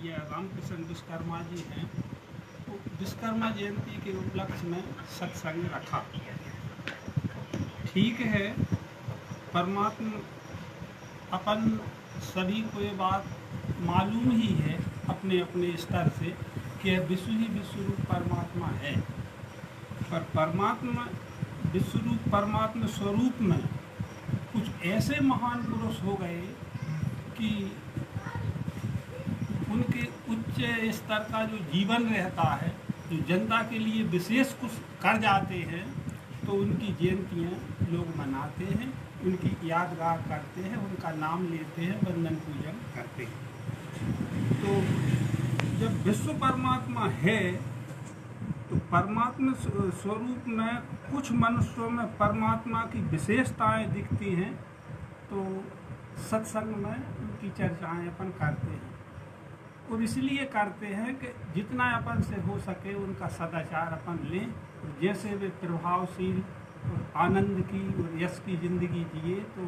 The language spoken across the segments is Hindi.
भैया रामकृष्ण विश्वकर्मा जी हैं, तो विश्वकर्मा जयंती के उपलक्ष्य में सत्संग रखा। ठीक है, परमात्मा अपन सभी को ये बात मालूम ही है अपने अपने स्तर से कि विश्व ही विश्वरूप परमात्मा है, पर परमात्मा विश्वरूप परमात्मा स्वरूप में कुछ ऐसे महान पुरुष हो गए कि उनके उच्च स्तर का जो जीवन रहता है, जो जनता के लिए विशेष कुछ कर जाते हैं, तो उनकी जयंतियाँ लोग मनाते हैं, उनकी यादगार करते हैं, उनका नाम लेते हैं, वंदन पूजन करते हैं। तो जब विश्व परमात्मा है तो परमात्मा स्वरूप में कुछ मनुष्यों में परमात्मा की विशेषताएं दिखती हैं, तो सत्संग में उनकी चर्चाएं अपन करते हैं। और इसलिए करते हैं कि जितना अपन से हो सके उनका सदाचार अपन लें, और जैसे वे प्रभावशील और आनंद की और यश की ज़िंदगी जिए, तो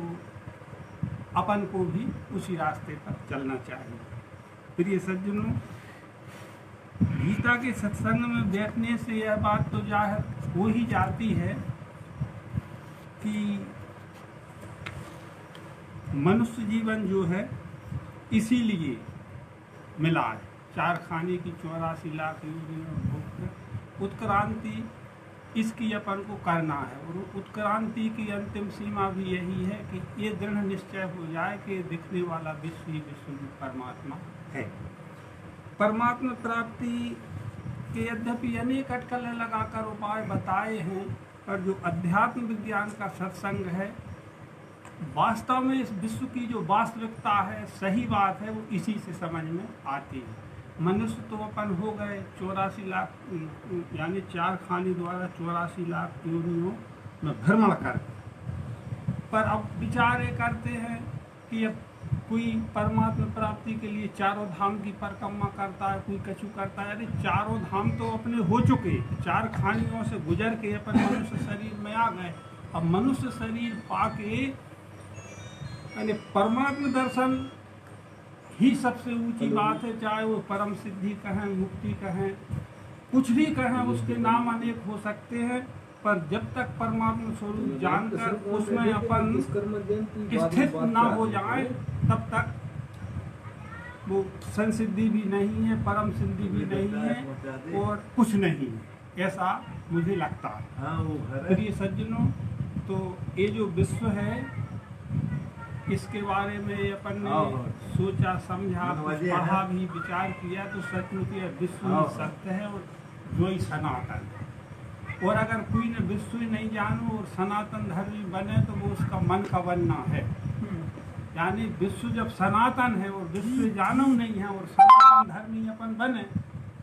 अपन को भी उसी रास्ते पर चलना चाहिए। प्रिय सज्जनों, गीता के सत्संग में बैठने से यह बात तो जाहिर हो ही जाती है कि मनुष्य जीवन जो है इसीलिए मिला है। 4 खाने की 84 लाख योनियों उत्क्रांति इसकी अपन को करना है, और उत्क्रांति की अंतिम सीमा भी यही है कि ये दृढ़ निश्चय हो जाए कि दिखने वाला विश्व ही विश्वरूप परमात्मा है। परमात्मा प्राप्ति के यद्यपि अनेक अटकलें लगाकर उपाय बताए हैं, पर जो अध्यात्म विज्ञान का सत्संग है, वास्तव में इस विश्व की जो वास्तविकता है, सही बात है, वो इसी से समझ में आती है। मनुष्य तो अपन हो गए 84 लाख यानी 4 खाने द्वारा 84 लाख योनियों में भ्रमण कर, पर अब विचार ये करते हैं कि अब कोई परमात्मा प्राप्ति के लिए 4 धाम की परिक्रमा करता है, कोई कछु करता है। अरे 4 धाम तो अपने हो चुके, 4 खानियों से गुजर के अपन मनुष्य शरीर में आ गए। अब मनुष्य शरीर पाके यानी परमात्मा दर्शन ही सबसे ऊंची बात है। चाहे वो परम सिद्धि कहें, मुक्ति कहें, कुछ भी कहें, उसके नाम अनेक हो सकते हैं, पर जब तक परमात्मा स्वरूप जानकर उसमें अपन स्थित ना हो जाए, तब तक वो संसिद्धि भी नहीं है, परम सिद्धि भी नहीं है, और कुछ नहीं है, ऐसा मुझे लगता है। प्रिय सज्जनों, तो ये जो विश्व है, इसके बारे में अपन ने सोचा समझा, पढ़ा भी, विचार किया, तो सचमुच यह विश्व ही सत्य है और जो ही सनातन है। और अगर कोई ने विश्व ही नहीं जानो और सनातन धर्मी बने, तो वो उसका मन का बनना है। यानी विश्व जब सनातन है और विश्व जानो नहीं है और सनातन धर्मी अपन बने,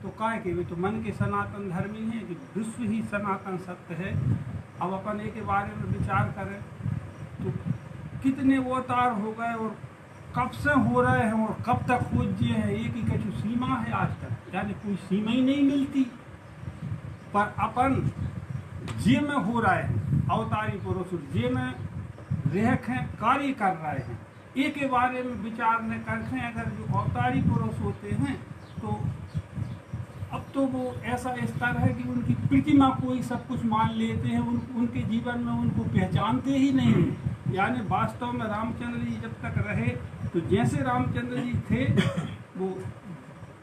तो काय के वे तो मन के सनातन धर्मी है कि विश्व ही सनातन सत्य है। अब अपन एक के बारे में विचार करें तो कितने अवतार हो गए और कब से हो रहे हैं और कब तक खोजिए हैं, एक ही कछु सीमा है आज तक, यानी कोई सीमा ही नहीं मिलती। पर अपन जे में हो रहे हैं, अवतारी पुरुष जे में रह हैं, कार्य कर रहे हैं, एक के बारे में विचार न करते हैं। अगर जो अवतारी पुरुष होते हैं, तो अब तो वो ऐसा स्तर है कि उनकी प्रतिमा कोई सब कुछ मान लेते हैं, उनके जीवन में उनको पहचानते ही नहीं। यानी वास्तव में रामचंद्र जी जब तक रहे, तो जैसे रामचंद्र जी थे, वो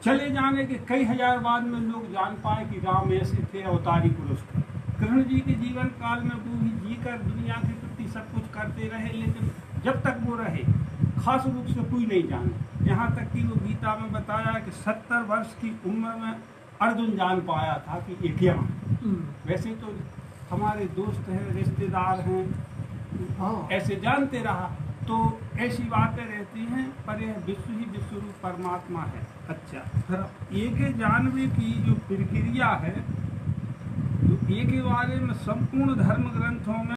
चले जाने के कई हजार बाद में लोग जान पाए कि राम ऐसे थे, अवतारी पुरुष थे। कृष्ण जी के जीवन काल में वो भी जीकर दुनिया के प्रति सब कुछ करते रहे, लेकिन जब तक वो रहे खास रूप से कोई नहीं जाना। यहाँ तक कि वो गीता में बताया कि 70 वर्ष की उम्र में अर्जुन जान पाया था कि ये क्या। वैसे तो हमारे दोस्त हैं, रिश्तेदार हैं, ऐसे जानते रहा, तो ऐसी बातें रहती हैं, पर यह विश्व ही विश्वरूप परमात्मा है। अच्छा, फिर एक जानवे की जो प्रक्रिया है, तो एक के बारे में संपूर्ण धर्म ग्रंथों में